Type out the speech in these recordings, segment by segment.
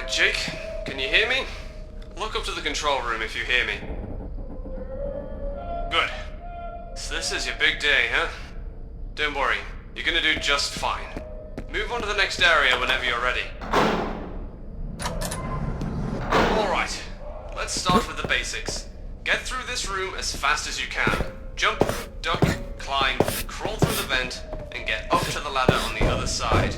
Alright, Jake, can you hear me? Look up to the control room if you hear me. Good. So this is your big day, huh? Don't worry, you're gonna do just fine. Move on to the next area whenever you're ready. Alright, let's start with the basics. Get through this room as fast as you can. Jump, duck, climb, crawl through the vent, and get up to the ladder on the other side.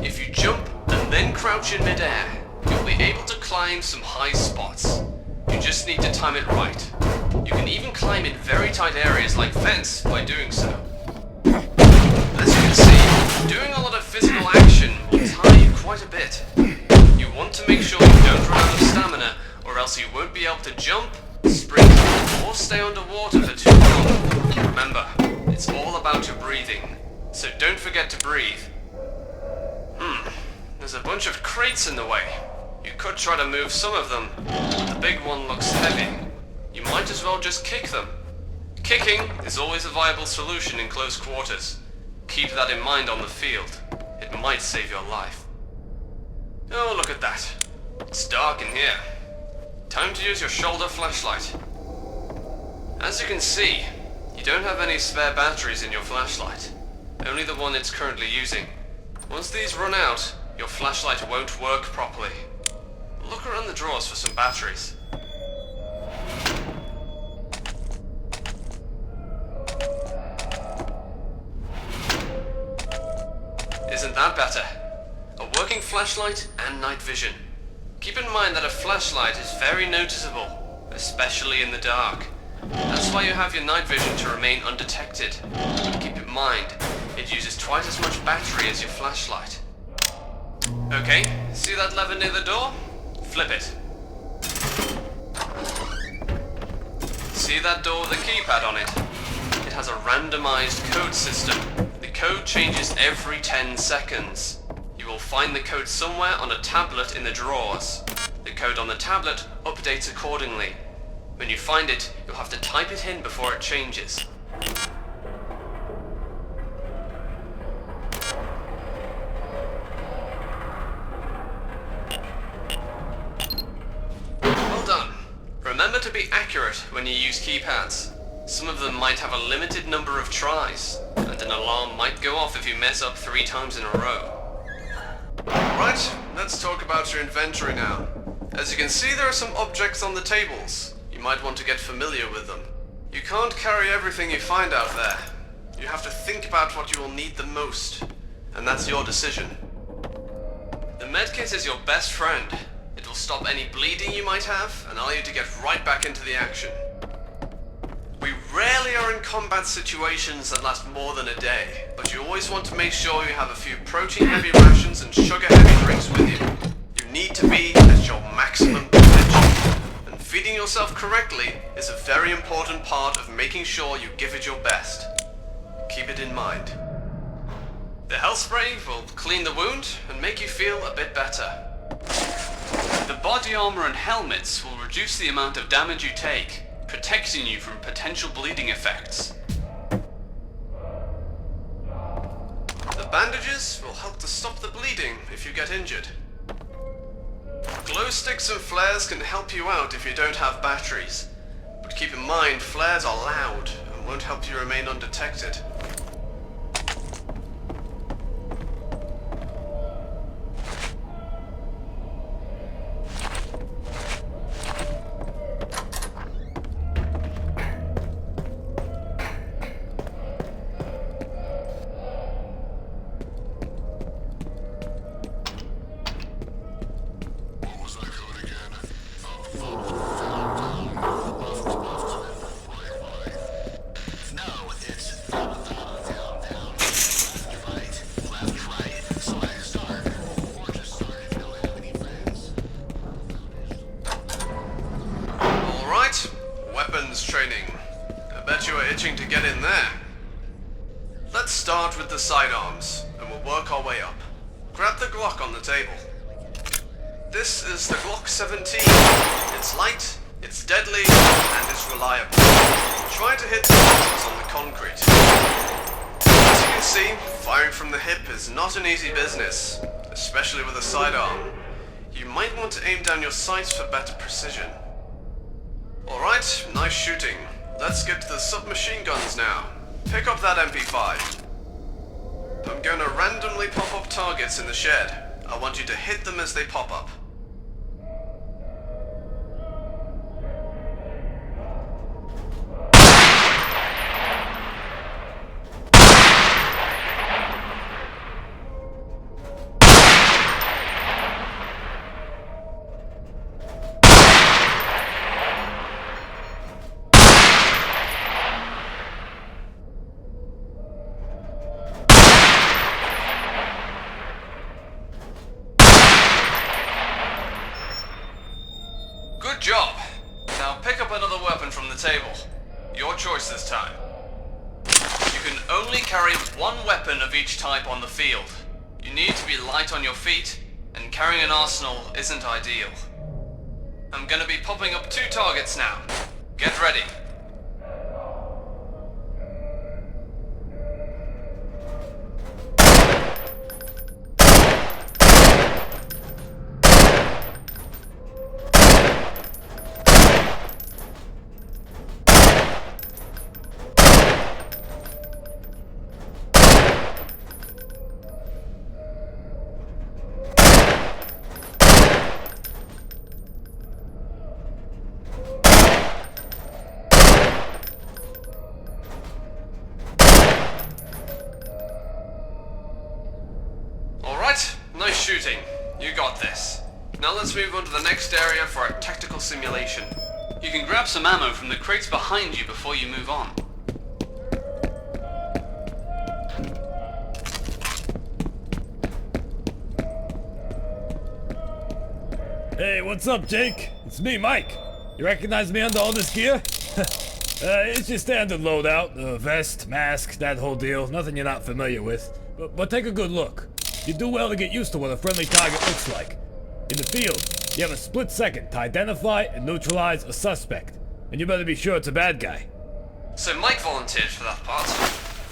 If you jump and then crouch in midair, you'll be able to climb some high spots. You just need to time it right. You can even climb in very tight areas like vents by doing so. As you can see, doing a lot of physical action will tire you quite a bit. You want to make sure you don't run out of stamina, or else you won't be able to jump, sprint, or stay underwater for too long. Remember, it's all about your breathing, so don't forget to breathe. There's a bunch of crates in the way. You could try to move some of them, but the big one looks heavy. You might as well just kick them. Kicking is always a viable solution in close quarters. Keep that in mind on the field. It might save your life. Oh, look at that. It's dark in here. Time to use your shoulder flashlight. As you can see, you don't have any spare batteries in your flashlight. Only the one it's currently using. Once these run out, your flashlight won't work properly. Look around the drawers for some batteries. Isn't that better? A working flashlight and night vision. Keep in mind that a flashlight is very noticeable, especially in the dark. That's why you have your night vision to remain undetected. But keep in mind, it uses twice as much battery as your flashlight. Okay, see that lever near the door? Flip it. See that door with a keypad on it? It has a randomized code system. The code changes every 10 seconds. You will find the code somewhere on a tablet in the drawers. The code on the tablet updates accordingly. When you find it, you'll have to type it in before it changes. Well done. Remember to be accurate when you use keypads. Some of them might have a limited number of tries, and an alarm might go off if you mess up 3 times in a row. Right, let's talk about your inventory now. As you can see, there are some objects on the tables. You might want to get familiar with them. You can't carry everything you find out there. You have to think about what you will need the most, and that's your decision. The medkit is your best friend. It will stop any bleeding you might have and allow you to get right back into the action. We rarely are in combat situations that last more than a day, but you always want to make sure you have a few protein-heavy rations and sugar-heavy drinks with you. You need to be at your maximum potential, and feeding yourself correctly is a very important part of making sure you give it your best. Keep it in mind. The health spray will clean the wound and make you feel a bit better. The body armor and helmets will reduce the amount of damage you take, protecting you from potential bleeding effects. The bandages will help to stop the bleeding if you get injured. Glow sticks and flares can help you out if you don't have batteries, but keep in mind flares are loud and won't help you remain undetected. Training. I bet you are itching to get in there. Let's start with the sidearms, and we'll work our way up. Grab the Glock on the table. This is the Glock 17. It's light, it's deadly, and it's reliable. Try to hit the buttons on the concrete. As you can see, firing from the hip is not an easy business, especially with a sidearm. You might want to aim down your sights for better precision. Alright, nice shooting. Let's get to the submachine guns now. Pick up that MP5. I'm going to randomly pop up targets in the shed. I want you to hit them as they pop up. Good job. Now pick up another weapon from the table. Your choice this time. You can only carry one weapon of each type on the field. You need to be light on your feet, and carrying an arsenal isn't ideal. I'm gonna be popping up 2 targets now. Get ready. Nice shooting. You got this. Now let's move on to the next area for a tactical simulation. You can grab some ammo from the crates behind you before you move on. Hey, what's up, Jake? It's me, Mike. You recognize me under all this gear? It's your standard loadout. Vest, mask, that whole deal. Nothing you're not familiar with. But take a good look. You do well to get used to what a friendly target looks like. In the field, you have a split second to identify and neutralize a suspect. And you better be sure it's a bad guy. So Mike volunteered for that part.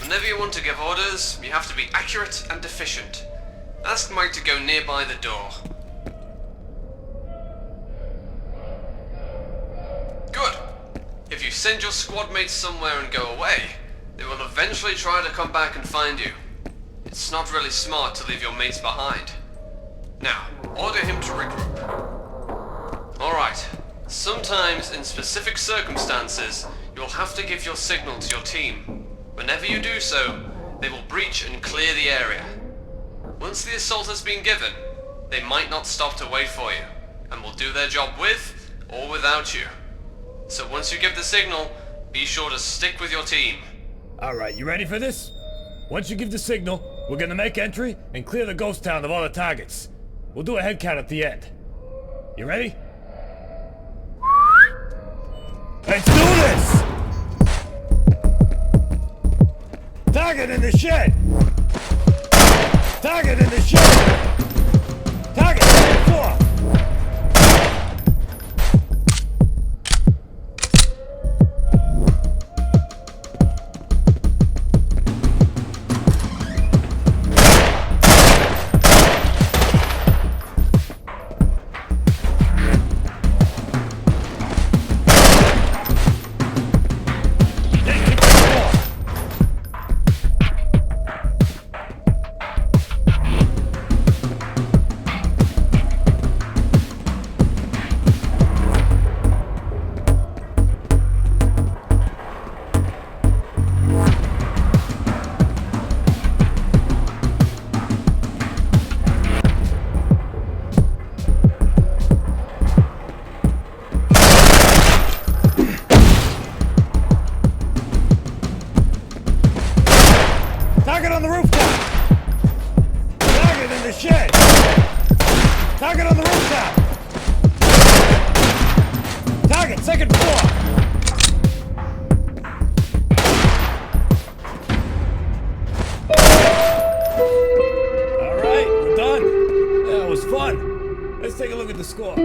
Whenever you want to give orders, you have to be accurate and efficient. Ask Mike to go nearby the door. Good. If you send your squad mates somewhere and go away, they will eventually try to come back and find you. It's not really smart to leave your mates behind. Now, order him to regroup. Alright, sometimes in specific circumstances, you'll have to give your signal to your team. Whenever you do so, they will breach and clear the area. Once the assault has been given, they might not stop to wait for you, and will do their job with or without you. So once you give the signal, be sure to stick with your team. Alright, you ready for this? Once you give the signal, we're gonna make entry and clear the ghost town of all the targets. We'll do a head count at the end. You ready? Let's do this! Target in the shed! Target in the shed! Target second floor! Target on the rooftop! Target in the shed! Target on the rooftop! Target second floor! Alright, we're done. That was fun. Let's take a look at the score.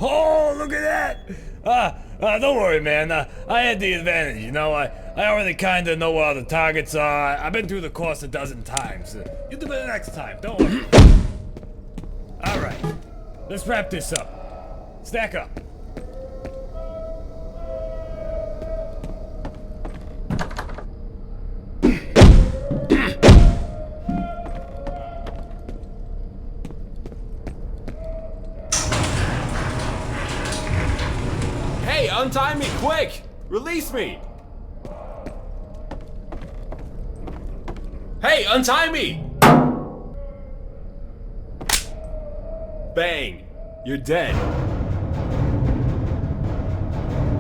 Oh, look at that! Don't worry, man. I had the advantage, you know. I already kinda know where all the targets are. I've been through the course a dozen times. You do it next time, don't worry. Alright, let's wrap this up. Stack up. Hey, untie me, quick! Release me! Hey, untie me! Bang! You're dead.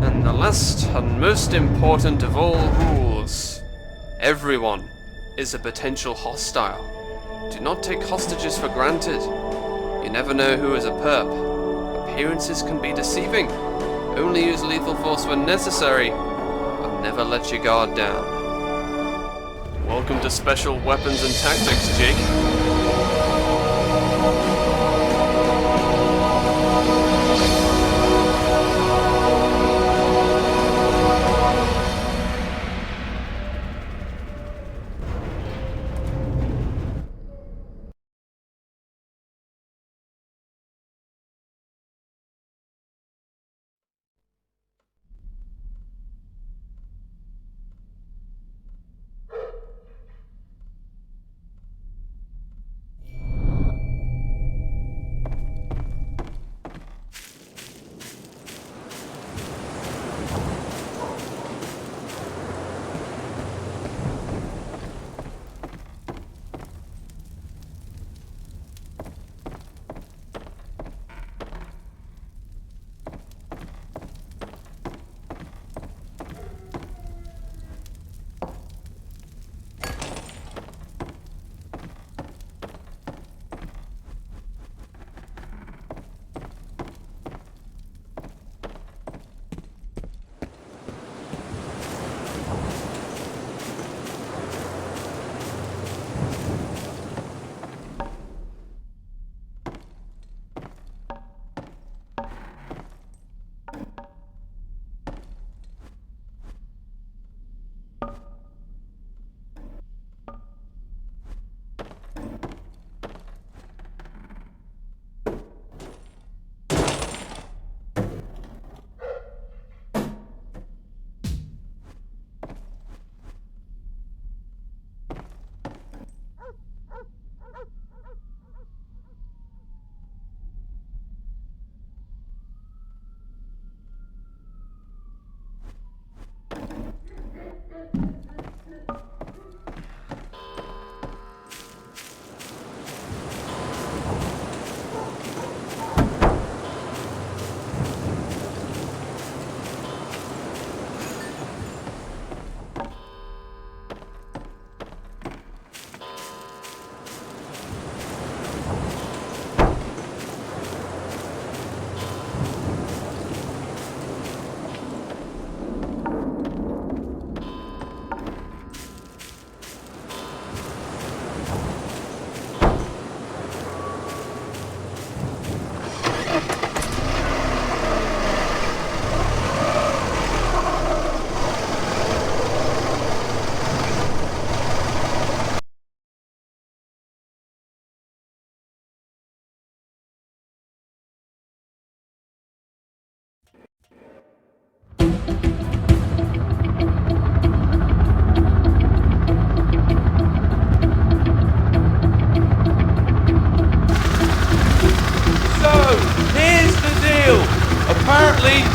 And the last and most important of all rules. Everyone is a potential hostile. Do not take hostages for granted. You never know who is a perp. Appearances can be deceiving. Only use lethal force when necessary, but never let your guard down. Welcome to Special Weapons and Tactics, Jake.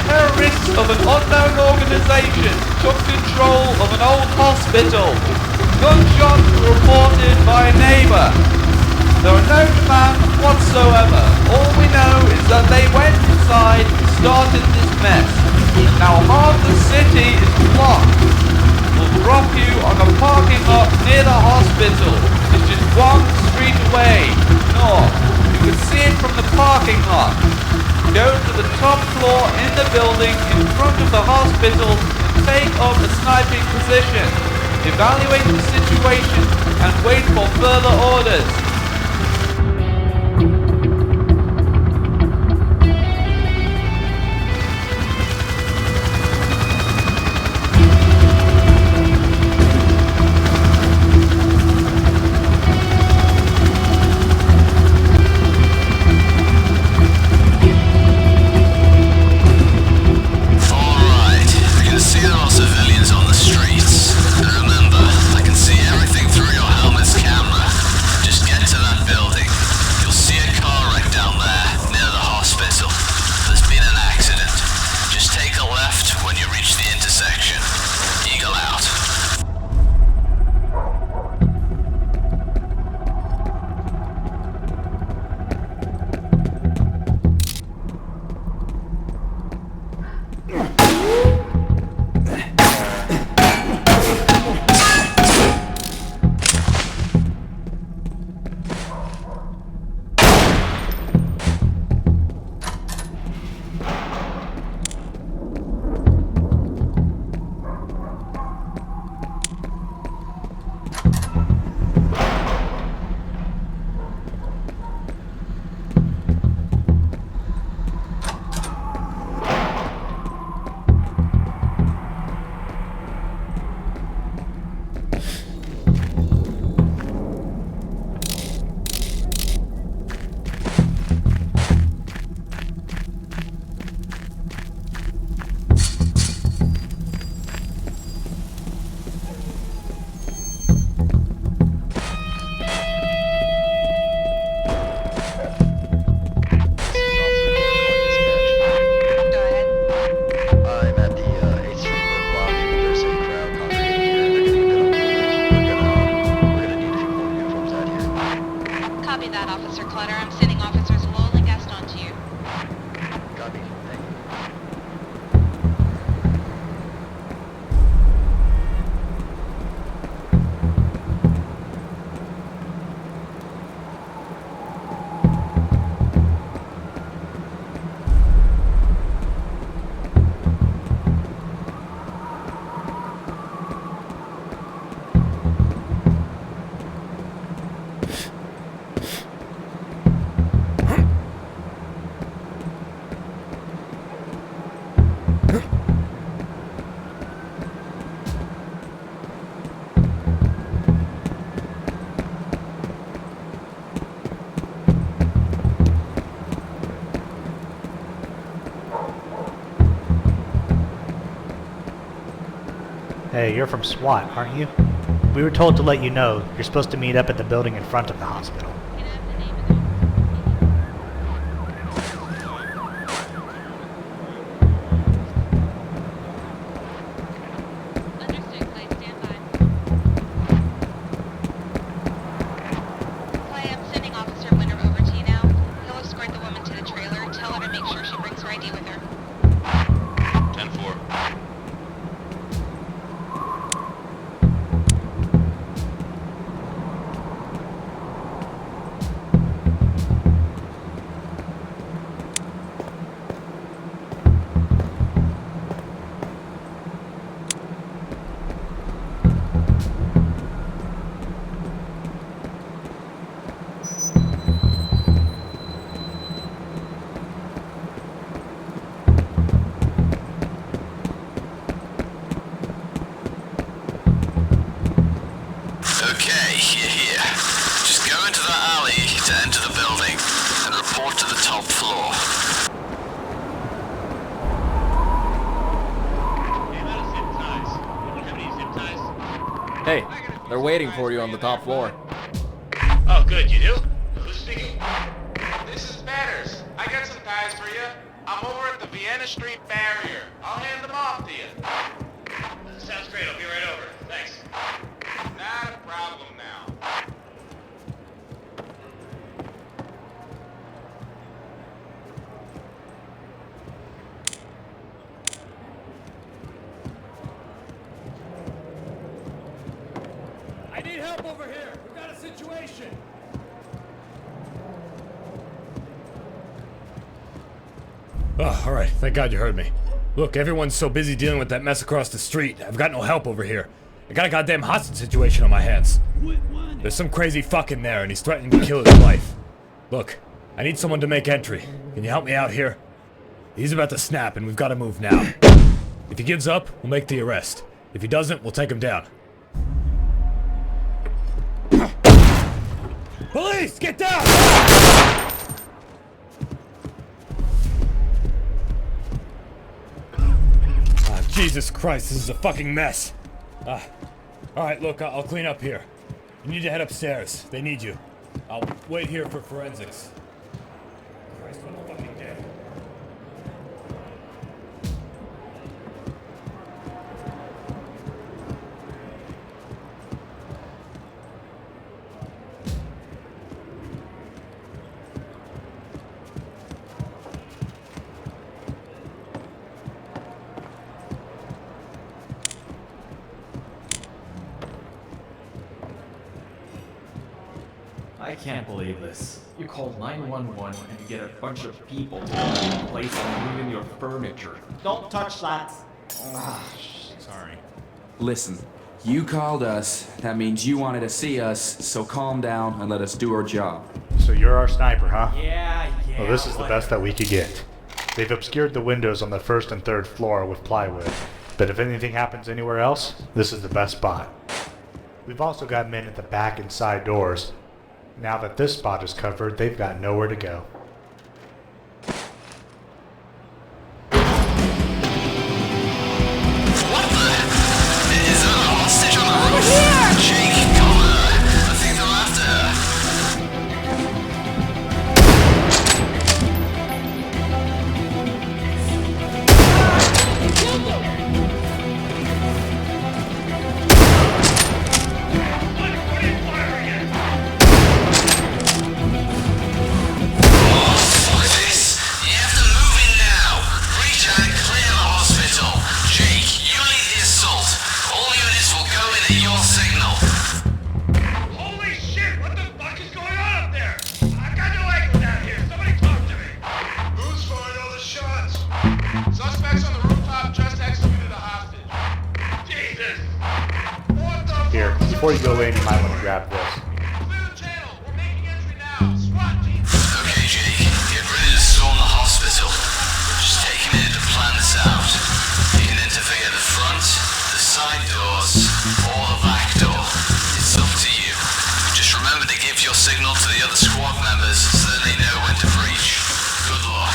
terrorists of an unknown organization took control of an old hospital. Gunshots were reported by a neighbor. There are no demands whatsoever. All we know is that they went inside and started this mess. Now half the city is blocked. We'll drop you on a parking lot near the hospital. It's just one street away, north. You can see it from the parking lot. Go to the top floor in the building in front of the hospital and take up a sniping position. Evaluate the situation and wait for further orders. Officer Clutter. I'm sending Officers Lowell and Gaston to you. Copy. Thank you. Hey, you're from SWAT, aren't you? We were told to let you know you're supposed to meet up at the building in front of the hospital. Can I have the name of the... Understood, Clay. Stand by. Clay, I'm sending Officer Winter over to you now. He'll escort the woman to the trailer. Tell her to make sure she brings her ID with her. 10-4. Okay, you're here. Just go into the alley to enter the building and report to the top floor. Hey, they're waiting for you on the top floor. Oh, good, you do? Who's speaking? This is Matters. I got some guys for you. I'm over at the Vienna Street barrier. I'll hand them off to you. Sounds great. I'll be right over. Thanks. Not a problem now. I need help over here. We've got a situation. Oh, all right. Thank God you heard me. Look, everyone's so busy dealing with that mess across the street. I've got no help over here. I got a goddamn hostage situation on my hands. There's some crazy fuck in there, and he's threatening to kill his wife. Look, I need someone to make entry. Can you help me out here? He's about to snap, and we've got to move now. If he gives up, we'll make the arrest. If he doesn't, we'll take him down. Police, get down! Ah, Jesus Christ, this is a fucking mess. Alright, look, I'll clean up here. You need to head upstairs. They need you. I'll wait here for forensics. Christ, what a fucking day. I can't believe this. You call 911 and you get a bunch of people to come to the place and move in your furniture. Don't touch that. Sorry. Listen, you called us. That means you wanted to see us, so calm down and let us do our job. So you're our sniper, huh? Yeah. Well, this is the best that we could get. They've obscured the windows on the first and third floor with plywood. But if anything happens anywhere else, this is the best spot. We've also got men at the back and side doors. Now that this spot is covered, they've got nowhere to go. What the? Is there a hostage on the roof? Jake, come on. I think they're after her. Before you go in, you might want to grab this. Clear the channel. We're making entry now. SWAT team. Okay, Jake, get ready to storm the hospital. Just take a minute to plan this out. You can enter via the front, the side doors, or the back door. It's up to you. Just remember to give your signal to the other squad members so that they know when to breach. Good luck.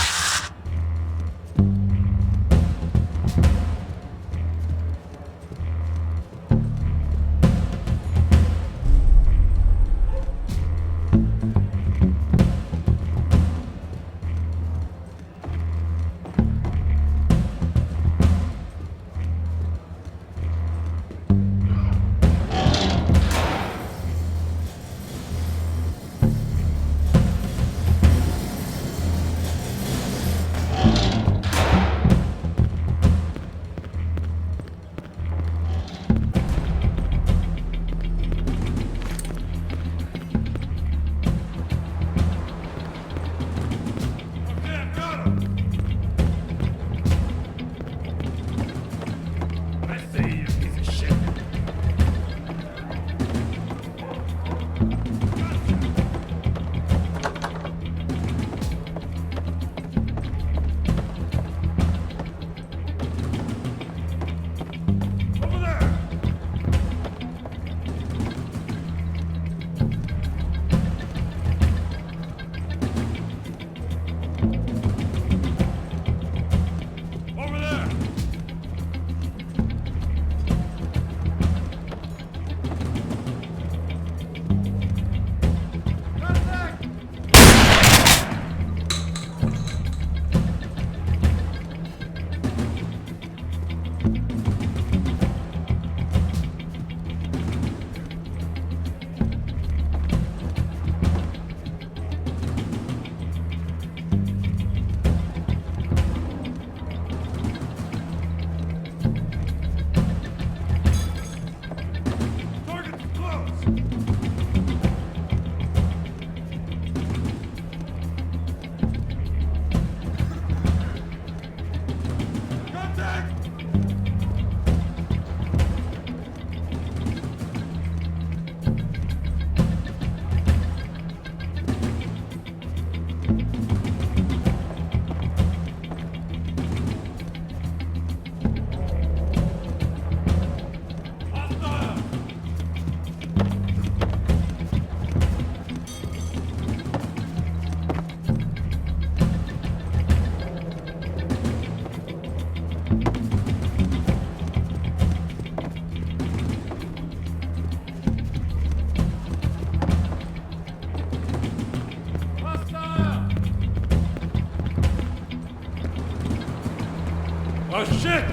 Oh shit!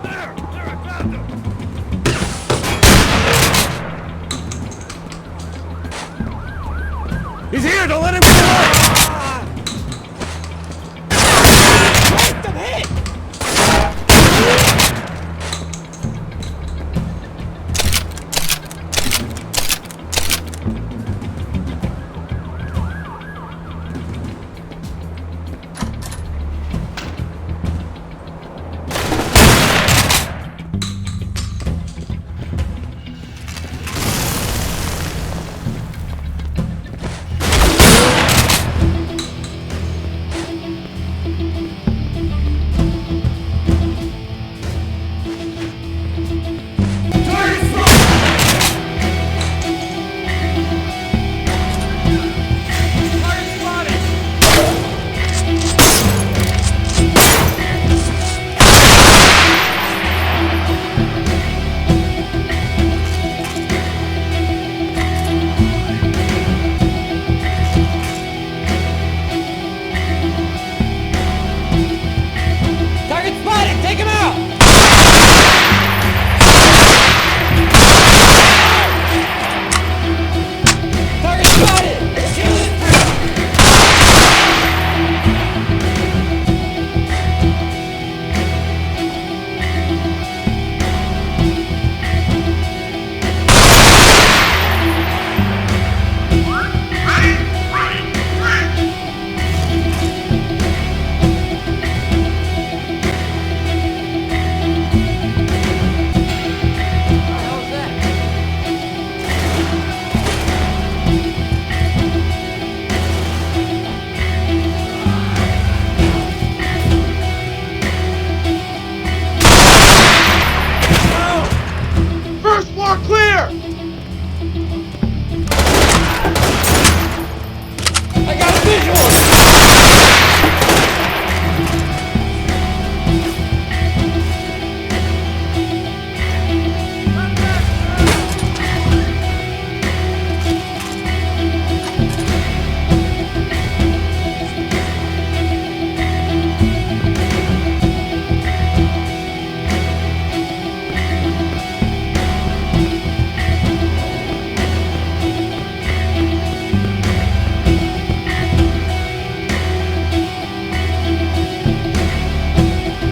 There, I found him! He's here! Don't let him get away!